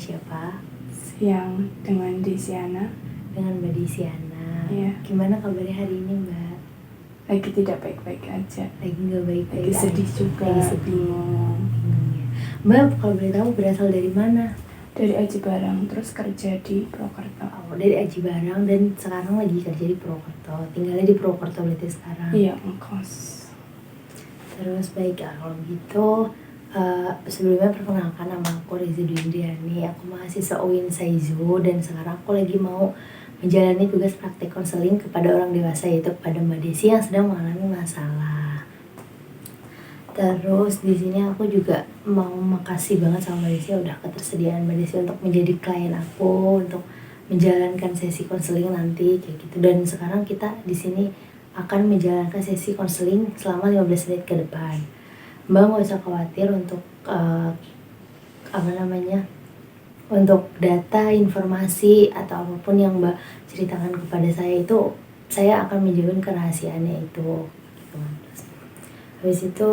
siapa? Siang dengan Desiana. Dengan Mbak Desiana. Iya. Gimana kabarnya hari ini, Mbak? Lagi tidak baik-baik aja. Lagi nggak baik-baik Lagi sedih aja. juga. Lagi sedih. Bingung. Ya. Mbak, kalau boleh tahu berasal dari mana? Dari Aji Barang, terus kerja di Purwokerto. Oh, dari Aji Barang dan sekarang lagi kerja di Purwokerto. Tinggalnya di Purwokerto berarti sekarang. Iya, ngekos. Terus baik ya, kalau gitu sebelumnya perkenalkan, nama aku Rizky Dwindriani. Aku mahasiswa UIN Saizu dan sekarang aku lagi mau menjalani tugas praktik konseling kepada orang dewasa, yaitu kepada Mbak Desi yang sedang mengalami masalah. Terus di sini aku juga mau makasih banget sama Mbak Desi udah ketersediaan Mbak Desi untuk menjadi klien aku untuk menjalankan sesi konseling nanti kayak gitu. Dan sekarang kita di sini akan menjalankan sesi konseling selama 15 menit ke depan. Mbak nggak usah khawatir untuk untuk data, informasi atau apapun yang Mbak ceritakan kepada saya itu saya akan menjamin kerahasiaannya itu. Habis itu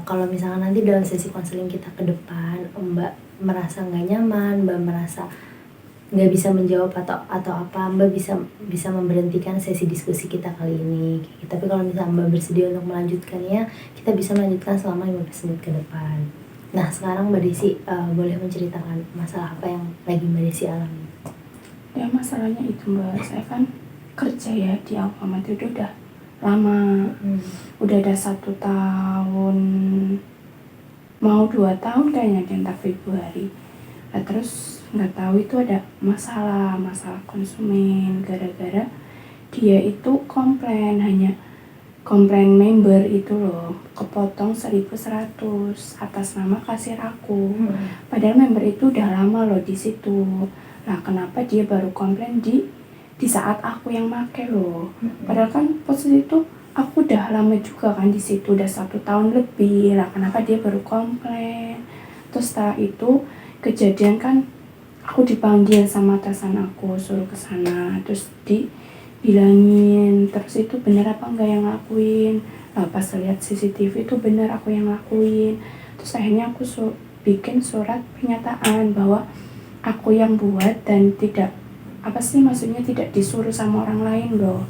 kalau misalnya nanti dalam sesi konseling kita ke depan Mbak merasa nggak nyaman, Mbak merasa nggak bisa menjawab atau apa, Mbak bisa memberhentikan sesi diskusi kita kali ini. Tapi kalau misalnya Mbak bersedia untuk melanjutkannya, kita bisa melanjutkan selama 15 menit ke depan. Nah sekarang Mbak Desi boleh menceritakan masalah apa yang lagi Mbak Desi alami? Ya masalahnya itu Mbak, saya kan kerja ya di Alfamart itu udah lama. Udah ada 1 tahun, mau 2 tahun kayaknya di entar Februari. Nah terus nggak tahu itu ada masalah konsumen gara-gara dia itu komplain member itu loh kepotong 1.100 atas nama kasir aku. Padahal member itu udah lama loh di situ. Nah kenapa dia baru komplain di saat aku yang make loh? Padahal kan posisi itu aku udah lama juga kan di situ, udah 1 tahun lebih lah. Kenapa dia baru komplain? Terus setelah itu kejadian kan aku dipanggil sama atasan aku, suruh ke sana, terus dibilangin terus itu benar apa enggak yang ngelakuin. Nah pas lihat CCTV itu benar aku yang ngelakuin. Terus akhirnya aku bikin surat pernyataan bahwa aku yang buat dan tidak tidak disuruh sama orang lain loh.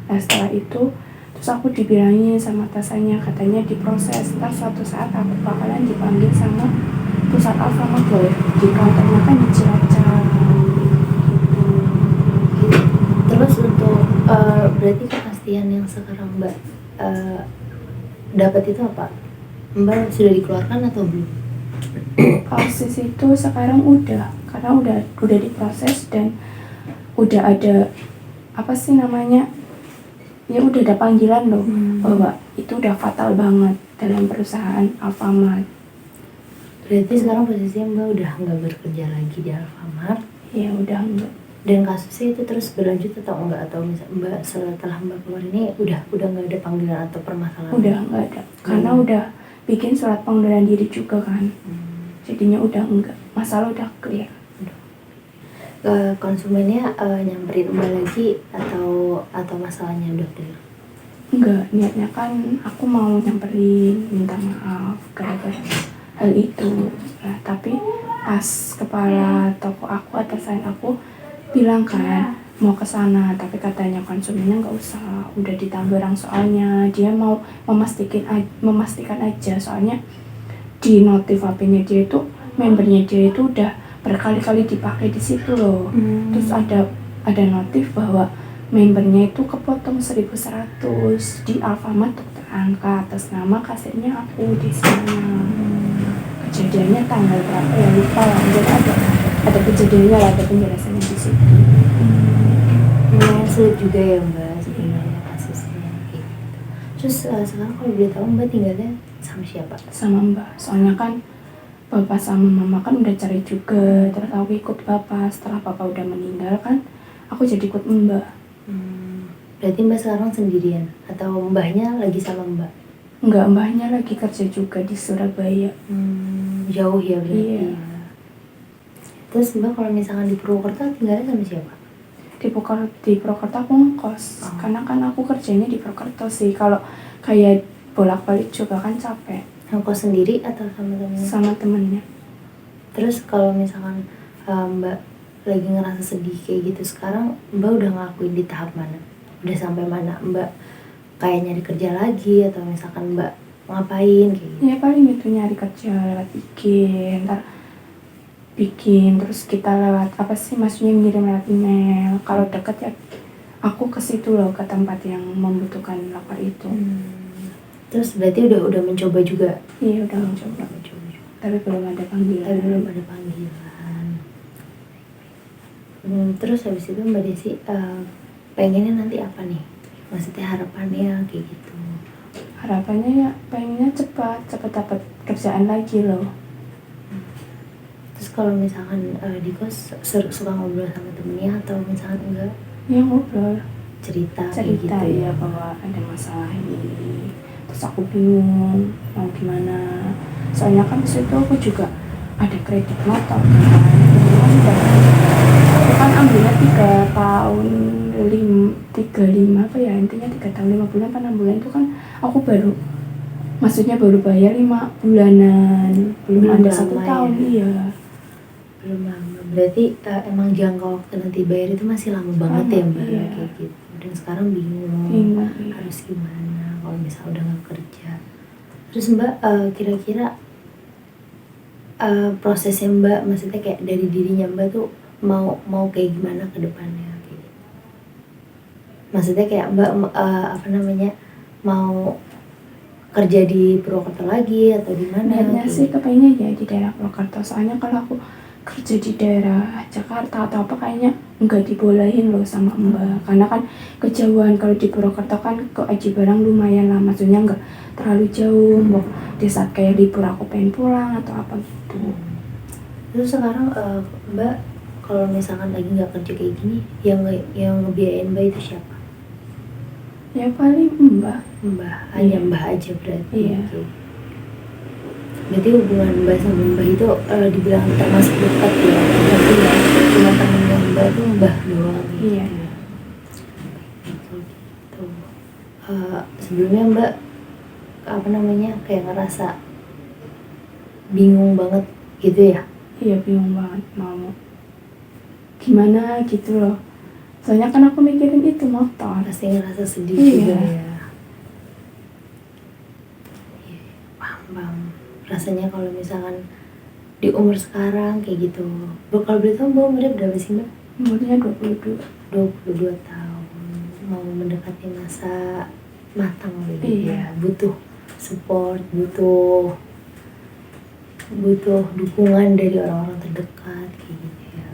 Nah setelah itu terus aku dibilangin sama atasannya, katanya diproses, ntar suatu saat aku bakalan dipanggil sama pusat Alfamart loh, di kantornya kan di Cilacap gitu. Terus untuk berarti kepastian yang sekarang Mbak dapat itu apa? Mbak sudah dikeluarkan atau belum? Kasus itu sekarang udah, karena udah diproses dan udah ada ya udah ada panggilan loh bahwa itu udah fatal banget dalam perusahaan Alfamart. Berarti sekarang posisinya Mbak udah nggak bekerja lagi di Alfamart? Ya udah enggak. Dan kasusnya itu terus berlanjut atau enggak? Atau misalnya Mbak setelah Mbak keluar ini udah nggak ada panggilan atau permasalahan? Udah nggak ada, karena udah bikin surat pengunduran diri juga kan. Jadinya udah enggak, masalah udah clear. Konsumennya nyamperin Mbak lagi atau masalahnya udah clear? Enggak, niatnya kan aku mau nyamperin minta maaf gara-gara hal itu. Nah tapi pas kepala toko aku, atasan aku bilang kan mau ke sana, tapi katanya konsumennya nggak usah, udah di Tangerang soalnya. Dia mau memastikan aja, soalnya di notif HP-nya dia itu, membernya dia itu udah berkali-kali dipakai di situ loh. Terus ada notif bahwa membernya itu kepotong 1.100 di Alfamart Dr. Angka atas nama kasirnya aku di sana. Kejadiannya tanggal berapa ya lupa lah, jadi ada kejadiannya lah, ada penjelasannya di situ. Lumayan sulit juga ya Mbak sebenarnya kasusnya gitu. Terus sekarang kalau boleh tahu Mbak tinggalnya sama siapa? Sama Mbak, soalnya kan Bapak sama Mama kan udah cari juga, terus aku ikut Bapak. Setelah Bapak udah meninggal kan aku jadi ikut Mbak. Berarti Mbak sekarang sendirian atau Mbahnya lagi sama Mbak? Enggak, Mbahnya lagi kerja juga di Surabaya. Jauh ya berarti. Iya. Terus Mbak kalau misalkan di Purwokerto tinggalnya sama siapa? Di Purwokerto aku ngekos, karena kan aku kerjanya di Purwokerto sih. Kalau kayak bolak-balik juga kan capek. Ngekos sendiri atau sama temennya? Sama temennya. Terus kalau misalkan Mbak lagi ngerasa sedih kayak gitu sekarang, Mbak udah ngelakuin di tahap mana? Udah sampai mana? Mbak kayak nyari kerja lagi atau misalkan Mbak ngapain kayak gitu? Ya paling itu nyari kerja lewat IG, ntar bikin terus kita lewat apa sih, maksudnya ngirim lewat email. Kalau deket ya aku ke situ loh, ke tempat yang membutuhkan lapar itu. Terus berarti udah mencoba juga? Iya udah mencoba juga. Tapi belum ada panggilan. Terus habis itu Mbak Desi pengennya nanti apa nih? Maksudnya harapannya kayak gitu? Harapannya ya pengennya cepat dapat kerjaan lagi loh. Terus kalau misalkan di kos suka ngobrol sama temennya atau misalkan enggak? Ya ngobrol, Cerita gitu ya, bahwa ada masalah ini, terus aku bingung mau gimana. Soalnya kan disitu aku juga ada kredit motor kan, kan ambilnya 3 tahun 35 apa ya, intinya 3 tahun 5 bulan apa 6 bulan itu kan aku baru bayar 5 bulanan, belum ada 1 tahun ya. Iya belum lama, berarti emang jangka waktu nanti bayar itu masih lama banget ya Mbak? Iya. Kayak gitu, dan sekarang bingung iya. Harus gimana kalau misalnya udah gak kerja. Terus Mbak kira-kira prosesnya Mbak, maksudnya kayak dari dirinya Mbak tuh mau kayak gimana ke depannya kayak gitu. Maksudnya kayak Mbak mau kerja di Purwokerto lagi atau di mana? Niatnya sih kepengennya ya di daerah Purwokerto, soalnya kalau aku kerja di daerah Jakarta atau apa kayaknya nggak dibolehin loh sama Mbak, karena kan kejauhan. Kalau di Purwokerto kan ke Aji Barang lumayan lah, maksudnya nggak terlalu jauh. Di saat kayak libur aku pengen pulang atau apa gitu. Terus sekarang Mbak kalau misalkan lagi nggak kerja kayak gini, yang ngebiayain Mbak itu siapa? Ya paling Mbak. Hanya Mbak aja berarti. Iya. Okay. Berarti hubungan Mbak sama Mbak itu dibilang termasuk dekat ya, berarti ya cuma temennya Mbak tuh Mbak doang. Iya. Gitu. Sebelumnya Mbak kayak ngerasa bingung banget gitu ya? Iya bingung banget mau gimana gitu loh, soalnya kan aku mikirin itu motor. Pasti ngerasa sedih juga ya. Paham. Rasanya kalau misalkan di umur sekarang kayak gitu. Kalau boleh tahu Mbak umurnya berapa sih Mbak? Umurnya 22 tahun. Mau mendekati masa matang gitu iya. Ya. Butuh support, butuh dukungan dari orang-orang terdekat kayak gitu ya.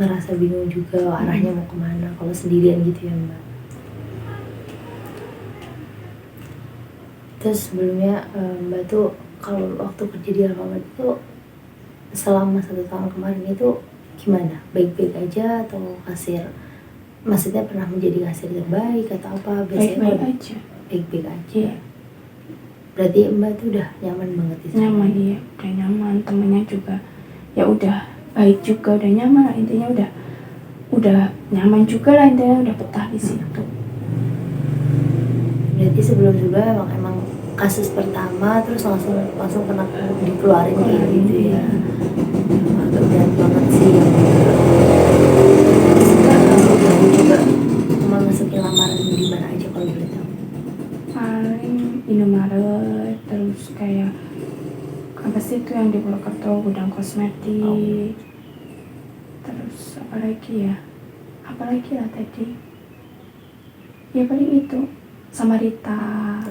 Ngerasa bingung juga arahnya mau kemana kalau sendirian gitu ya Mbak. Terus sebelumnya Mbak tuh kalau waktu kerja di Alfamart itu selama 1 tahun kemarin itu gimana? Baik-baik aja atau kasir? Maksudnya pernah menjadi kasir terbaik atau apa? Baik-baik aja. Baik-baik aja. Iya. Berarti Mbak tuh udah nyaman banget di sana? Nyaman, iya, udah nyaman. Temennya juga ya udah baik juga, udah nyaman lah, intinya udah nyaman juga lah, intinya udah betah di situ. Berarti sebelum-sebelumnya emang kasus pertama terus langsung kena dikeluarin kayak gitu ya. Agak berat banget sih. Sekarang juga mau masukin lamaran di mana aja kalau boleh tahu? Paling Indomaret, terus kayak apa sih itu yang di Purwokerto, gudang kosmetik. Terus apa lagi lah tadi ya, paling itu sama Rita.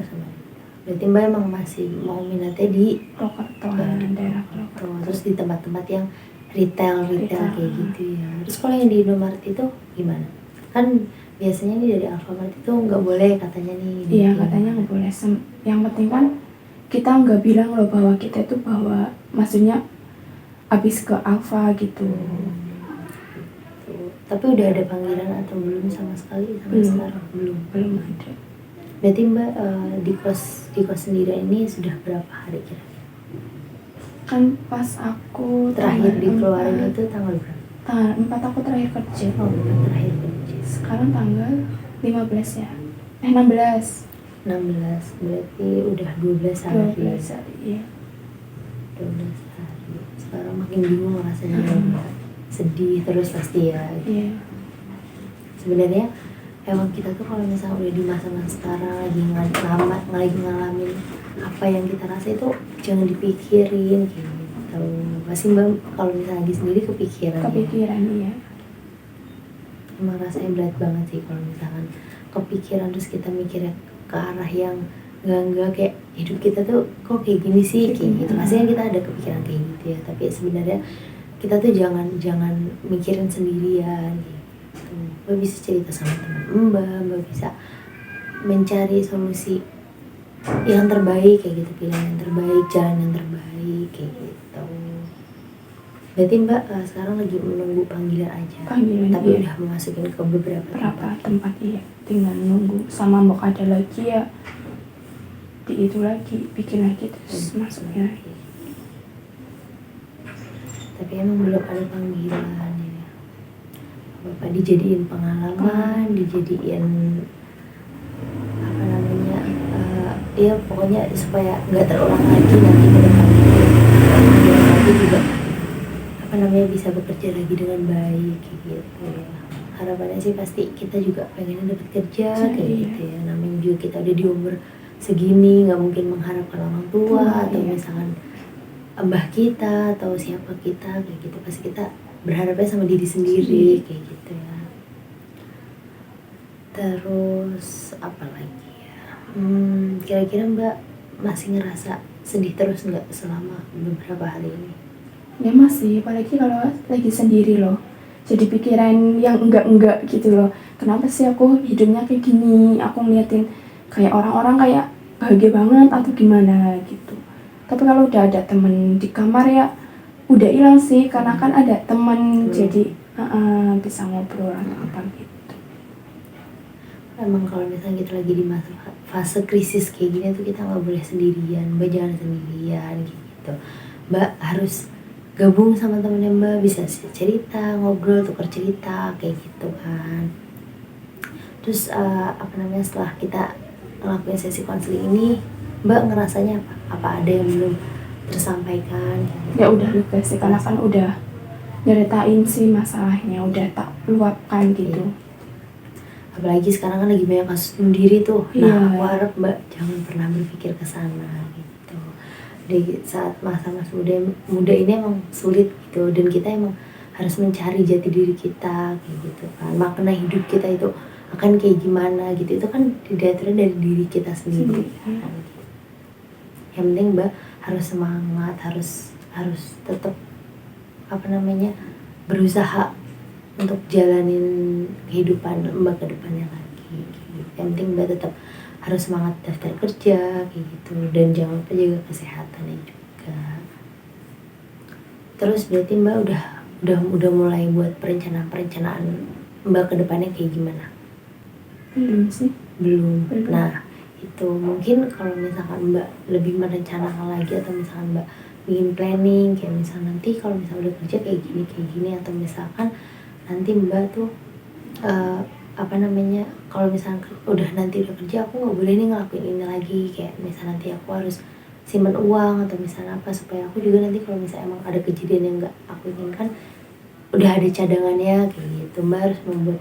Berarti Mbak emang masih mau minatnya di Purwokerto, daerah Purwokerto. Terus di tempat-tempat yang retail kayak gitu ya. Terus kalau yang di Indomaret itu gimana? Kan biasanya nih dari Alfamart itu nggak boleh katanya nih. Iya katanya nggak boleh. Yang penting kan kita nggak bilang loh bahwa kita itu maksudnya habis ke Alfa gitu. Tapi udah ada panggilan atau belum sama sekali sekarang? Belum ada. Berarti Mbak di kos sendiri ini sudah berapa hari kira-kira? Kan pas aku terakhir dikeluarin itu tanggal berapa? Tanggal 4 aku terakhir kerja. Oh, terakhir kerja. Sekarang tanggal 15 ya. 16. Berarti udah 12 hari. 12 hari, iya. 12 hari. Sekarang makin bingung rasanya. sedih terus pasti ya. Iya. Sebenarnya emang kita tuh kalau misalnya udah di masa-masa sekarang lagi ngalamin apa yang kita rasa itu jangan dipikirin gitu. Pasti Mbak kalau misalnya lagi sendiri kepikiran Iya. emang rasanya berat banget sih kalau misalkan kepikiran terus kita mikirnya ke arah yang enggak kayak hidup kita tuh kok kayak gini sih kayak gitu. Pasti kan kita ada kepikiran kayak gitu ya, tapi sebenarnya kita tuh jangan mikirin sendirian gitu. Mbak bisa cerita sama teman Mbak bisa mencari solusi yang terbaik kayak gitu, pilihan yang terbaik, jalan yang terbaik kayak gitu. Berarti Mbak sekarang lagi menunggu panggilan aja. Tapi Iya. udah memasukin ke beberapa tempat iya, tinggal nunggu sama mau ada lagi ya di itu lagi bikin lagi terus masuknya lagi. Tapi emang belum ada panggilan ya. Bapak dijadiin pengalaman, dijadiin apa namanya, ya pokoknya supaya nggak terulang lagi nanti ke depannya. Nanti juga apa namanya bisa bekerja lagi dengan baik kayak gitu ya. Harapannya sih pasti kita juga pengen dapat kerja kayak gitu ya. Namanya juga kita udah di umur segini, nggak mungkin mengharapkan orang tua atau misalkan mbah kita atau siapa kita kayak gitu. Pasti kita berharapnya sama diri sendiri kayak gitu ya. Terus apa lagi ya? Kira-kira Mbak masih ngerasa sedih terus nggak selama beberapa hari ini? Ya masih, apalagi kalau lagi sendiri loh. Jadi pikiran yang enggak gitu loh. Kenapa sih aku hidupnya kayak gini? Aku ngeliatin kayak orang-orang kayak bahagia banget atau gimana gitu. Tapi kalau udah ada temen di kamar ya udah hilang sih, karena kan ada temen jadi bisa ngobrol atau apa gitu. Emang kalau misalnya kita lagi di fase krisis kayak gini tuh kita nggak boleh sendirian. Mbak jangan sendirian gitu. Mbak harus gabung sama temennya Mbak, bisa cerita, ngobrol, tukar cerita kayak gitu kan. Terus apa namanya, setelah kita ngelakuin sesi konseling ini Mbak ngerasanya apa? Apa ada yang belum tersampaikan? Ya udah lega sih, karena kan udah nyeritain sih masalahnya, udah tak luapkan gitu. Apalagi sekarang kan lagi banyak kasus bunuh diri tuh. Nah, aku harap Mbak jangan pernah berpikir ke sana gitu. Di saat masa-masa muda ini emang sulit gitu, dan kita emang harus mencari jati diri kita kayak gitu kan. Makna hidup kita itu akan kayak gimana gitu, itu kan diatur dari diri kita sendiri kan. Yang penting Mbak harus semangat, harus tetap apa namanya, berusaha untuk jalanin kehidupan Mbak ke depannya lagi. Yang penting Mbak tetap harus semangat daftar kerja kayak gitu, dan jangan lupa jaga kesehatannya juga. Terus berarti Mbak udah mulai buat perencanaan Mbak ke depannya kayak gimana? Belum sih. Belum. Nah, itu mungkin kalau misalkan Mbak lebih merencanakan lagi, atau misalkan Mbak bikin planning kayak misalnya nanti kalau misalnya udah kerja kayak gini, atau misalkan nanti Mbak tuh apa namanya, kalau misalnya nanti udah kerja aku nggak boleh nih ngelakuin ini lagi, kayak misalnya nanti aku harus simpan uang atau misalnya apa, supaya aku juga nanti kalau misalnya emang ada kejadian yang nggak aku inginkan udah ada cadangannya kayak gitu. Mbak harus membuat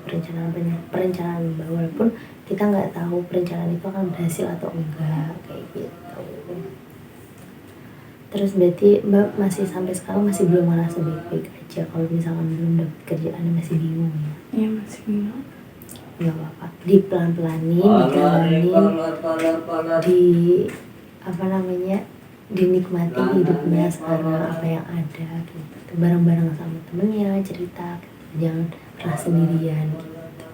perencanaan Mbak, walaupun kita nggak tahu perencanaan itu akan berhasil atau enggak kayak gitu. Terus berarti Mbak masih sampai sekarang masih belum merasa baik-baik aja, kalau misalkan belum dapat kerjaan masih bingung ya? Iya masih bingung. Nggak apa-apa, dipelan-pelanin, apa namanya, dinikmati hidupnya sekarang apa yang ada gitu, bareng-bareng sama temennya cerita gitu. Jangan pernah sendirian gitu.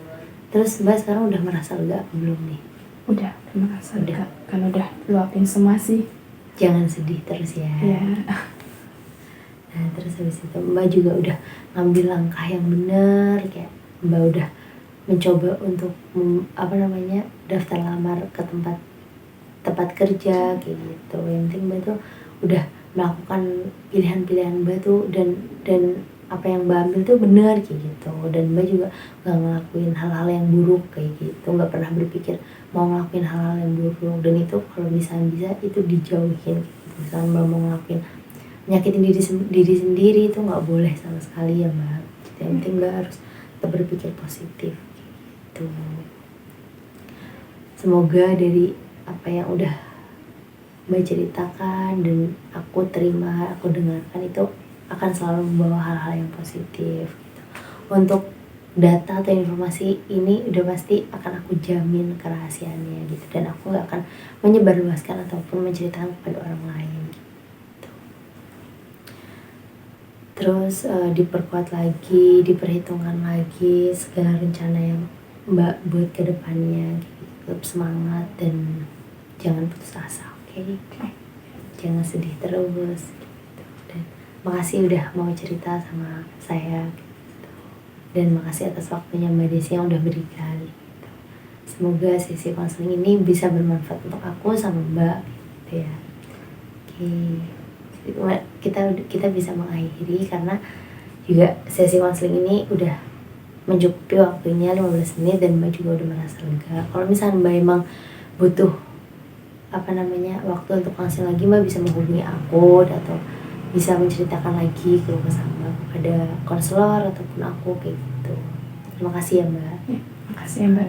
Terus Mbak sekarang udah merasa lega apa belum nih? Udah merasa lega, kan udah luapin semua sih. Jangan sedih terus ya. Nah terus habis itu Mbak juga udah ngambil langkah yang benar, kayak Mbak udah mencoba untuk apa namanya, daftar lamar ke tempat kerja kayak gitu. Yang penting Mbak tuh udah melakukan pilihan-pilihan Mbak tuh, dan apa yang Mbak ambil tuh benar kayak gitu. Dan Mbak juga gak ngelakuin hal-hal yang buruk kayak gitu, gak pernah berpikir mau ngelakuin hal-hal yang buruk. Dan itu kalau bisa itu dijauhin gitu. Misalnya Mbak mau ngelakuin nyakitin diri sendiri itu nggak boleh sama sekali ya Mbak. Yang penting Mbak harus tetap berpikir positif gitu. Semoga dari apa yang udah Mbak ceritakan dan aku terima, aku dengarkan itu akan selalu membawa hal-hal yang positif gitu. Untuk data atau informasi ini udah pasti akan aku jamin kerahasiaannya gitu, dan aku gak akan menyebarluaskan ataupun menceritakan kepada orang lain gitu. Terus diperkuat lagi, diperhitungkan lagi segala rencana yang Mbak buat ke depannya gitu. Tetap semangat dan jangan putus asa, oke? Jangan sedih terus gitu. Dan makasih udah mau cerita sama saya gitu. Dan makasih atas waktunya Mbak Desi yang udah berikan gitu. Semoga sesi konseling ini bisa bermanfaat untuk aku sama Mbak gitu ya. Oke. Kita bisa mengakhiri karena juga sesi konseling ini udah mencukupi waktunya 15 menit dan Mbak juga udah merasa lega. Kalau misalnya Mbak emang butuh waktu untuk konseling lagi, Mbak bisa menghubungi aku atau bisa menceritakan lagi keluh kesah Mbak kepada konselor ataupun aku kayak gitu. Terima kasih ya Mbak. Ya, makasih ya Mbak.